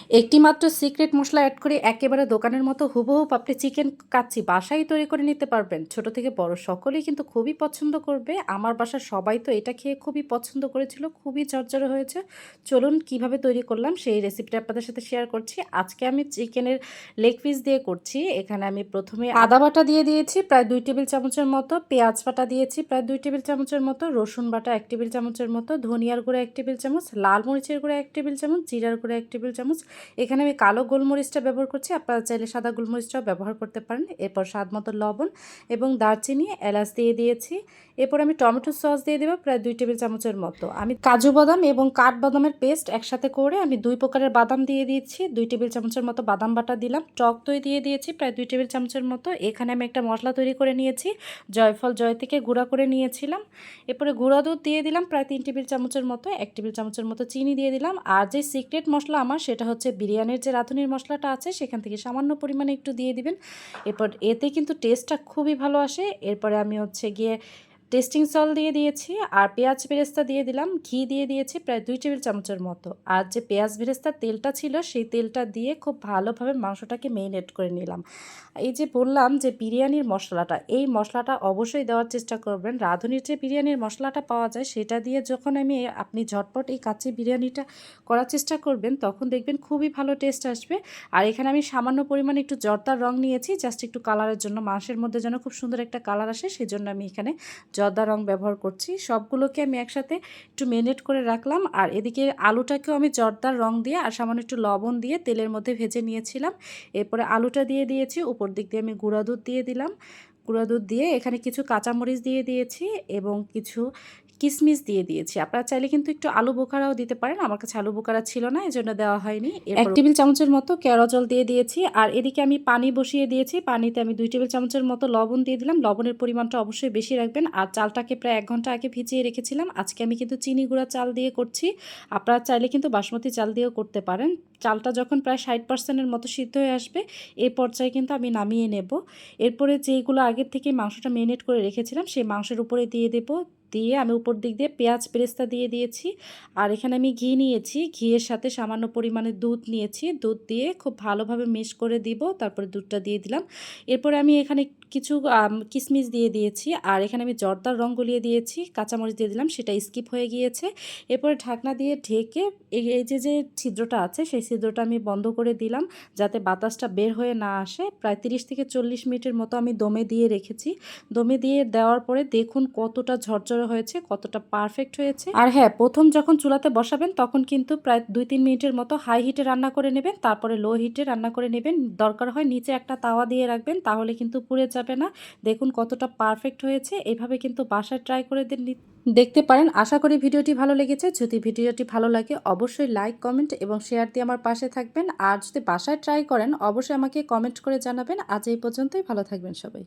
একটি মাত্র সিক্রেট মসলা এড করে একেবারে দোকানের মতো হুবহু আপনি চিকেন কাচ্চি বাসায় তৈরি করে নিতে পারবেন। ছোট থেকে বড় সকলেই কিন্তু খুবই পছন্দ করবে। আমার বাসার সবাই তো এটা খেয়ে খুবই পছন্দ করেছিল। খুবই ঝরঝরে হয়েছে। চলুন কিভাবে তৈরি করলাম সেই রেসিপিটা আপনাদের সাথে শেয়ার করছি। আজকে আমি চিকেনের লেগ পিস দিয়ে করছি। এখানে আমি প্রথমে আদা বাটা দিয়ে দিয়েছি প্রায় 2 টেবিল চামচের মতো, পেঁয়াজ বাটা দিয়েছি প্রায় 2 টেবিল চামচের মতো, রসুন বাটা 1 টেবিল চামচের মতো, ধনিয়ার গুঁড়া 1 টেবিল চামচ, লাল মরিচের গুঁড়া 1 টেবিল চামচ, জিরার গুঁড়া 1 টেবিল চামচ। এখানে আমি কালো গোলমরিচটা ব্যবহার করছি, আপনারা চাইলে সাদা গোলমরিচটাও ব্যবহার করতে পারেন। এরপর স্বাদ মতো লবণ এবং দারচিনি, এলাচ দিয়ে দিয়েছি। এরপর আমি টমেটো সস দিয়ে দেবো প্রায় 2 টেবিল চামচের মতো। আমি কাজু বাদাম এবং কাঠবাদামের পেস্ট একসাথে করে আমি 2 প্রকারের বাদাম দিয়ে দিয়েছি, 2 টেবিল চামচের মতো বাদাম বাটা দিলাম। টক দই দিয়ে দিয়েছি প্রায় 2 টেবিল চামচের মতো। এখানে আমি একটা মশলা তৈরি করে নিয়েছি, জয়ফল জয়তিকে গুঁড়া করে নিয়েছিলাম। এরপরে গুঁড়া দুধ দিয়ে দিলাম প্রায় 3 টেবিল চামচের মতো, 1 টেবিল চামচের মতো চিনি দিয়ে দিলাম। আর যে সিক্রেট মশলা আমার সেটা হচ্ছে বিরিয়ানির যে রাঁধুনির মশলাটা আছে সেখান থেকে সামান্য পরিমাণে একটু দিয়ে দিবেন। এরপর এতে কিন্তু টেস্টটা খুবই ভালো আসে। এরপরে আমি হচ্ছে গিয়ে টেস্টিং সল্ট দিয়ে দিয়েছি আর পেঁয়াজ বেরেস্তা দিয়ে দিলাম, ঘি দিয়ে দিয়েছি প্রায় 2 টেবিল চামচের মতো। আর যে পেঁয়াজ বেরেস্তার তেলটা ছিল সেই তেলটা দিয়ে খুব ভালোভাবে মাংসটাকে মেরিনেট করে নিলাম। এই যে বললাম যে বিরিয়ানির মশলাটা, এই মশলাটা অবশ্যই দেওয়ার চেষ্টা করবেন। রাঁধুনির যে বিরিয়ানির মশলাটা পাওয়া যায় সেটা দিয়ে যখন আপনি ঝটপট এই কাচ্চি বিরিয়ানিটা করার চেষ্টা করবেন তখন দেখবেন খুবই ভালো টেস্ট আসবে। আর এখানে আমি সামান্য পরিমাণে একটু জর্দার রং নিয়েছি জাস্ট একটু কালারের জন্য, মাংসের মধ্যে যেন খুব সুন্দর একটা কালার আসে সেজন্য আমি এখানে জর্দা রং ব্যবহার করছি। সবগুলোকে আমি একসাথে একটু মেরিনেট করে রাখলাম। আর এদিকে আলুটাকেও আমি জর্দার রং দিয়ে আর সামান্য একটু লবণ দিয়ে তেলের মধ্যে ভেজে নিয়েছিলাম। এরপরে আলুটা দিয়ে দিয়েছি, উপর দিক দিয়ে আমি গুঁড়া দুধ দিয়ে দিলাম। গুঁড়া দুধ দিয়ে এখানে কিছু কাঁচামরিচ দিয়ে দিয়েছি এবং কিছু কিশমিশ দিয়ে দিয়েছি। আপনারা চাইলে কিন্তু একটু আলু বোখারাও দিতে পারেন, আমার কাছে আলু বোখারা ছিল না এজন্য দেওয়া হয়নি। 1 টেবিল চামচের মতো কেওড়া জল দিয়ে দিয়েছি। আর এদিকে আমি পানি বসিয়ে দিয়েছি, পানিতে আমি 2 টেবিল চামচের মতো লবণ দিয়ে দিলাম। লবণের পরিমাণটা অবশ্যই বেশি রাখবেন। আর চালটাকে প্রায় 1 ঘন্টা আগে ভিজিয়ে রেখেছিলাম। আজকে আমি কিন্তু চিনি গুঁড়া চাল দিয়ে করছি, আপনারা চাইলে কিন্তু বাসমতি চাল দিয়েও করতে পারেন। চালটা যখন প্রায় 60% মতো সিদ্ধ হয়ে আসবে এই পর্যায়ে কিন্তু আমি নামিয়ে নেব। এরপরে যেইগুলো আগের থেকে মাংসটা মেরিনেট করে রেখেছিলাম সেই মাংসের উপরে দিয়ে দেব, দিয়ে আমি উপর দিক দিয়ে পেঁয়াজ বেরেস্তা দিয়ে দিয়েছি। আর এখানে আমি ঘি নিয়েছি, ঘিয়ের সাথে সামান্য পরিমাণে দুধ নিয়েছি, দুধ দিয়ে খুব ভালোভাবে মিক্স করে দিব, তারপরে দুধটা দিয়ে দিলাম। এরপরে আমি এখানে কিছু কিশমিশ দিয়ে দিয়েছি আর এখানে আমি জর্দার রং গলিয়ে দিয়েছি, কাঁচামরিচ দিয়ে দিলাম, সেটা স্কিপ হয়ে গিয়েছে। এরপরে ঢাকনা দিয়ে ঢেকে এই যে ছিদ্রটা আছে সেই ছিদ্রটা আমি বন্ধ করে দিলাম যাতে বাতাসটা বের হয়ে না আসে। প্রায় 30 থেকে 40 মিনিটের মতো আমি দমে দিয়ে রেখেছি। দমে দিয়ে দেওয়ার পরে দেখুন কতটা ঝরঝরে হয়েছে, কতটা পারফেক্ট হয়েছে। আর হ্যাঁ, প্রথম যখন চুলাতে বসাবেন তখন কিন্তু প্রায় 2-3 মিনিটের মতো হাই হিটে রান্না করে নেবেন, তারপরে লো হিটে রান্না করে নেবেন। দরকার হয় নিচে একটা তাওয়া দিয়ে রাখবেন, তাহলে কিন্তু পুড়ে যাবে না। দেখুন কতটা পারফেক্ট হয়েছে। এভাবে কিন্তু বাসায় ট্রাই করে দেখতে পারেন। আশা করি ভিডিওটি ভালো লেগেছে। যদি ভিডিওটি ভালো লাগে অবশ্যই লাইক, কমেন্ট এবং শেয়ার দিয়ে আমার পাশে থাকবেন। আর যদি বাসায় ট্রাই করেন অবশ্যই আমাকে কমেন্ট করে জানাবেন। আজ এই পর্যন্তই, ভালো থাকবেন সবাই।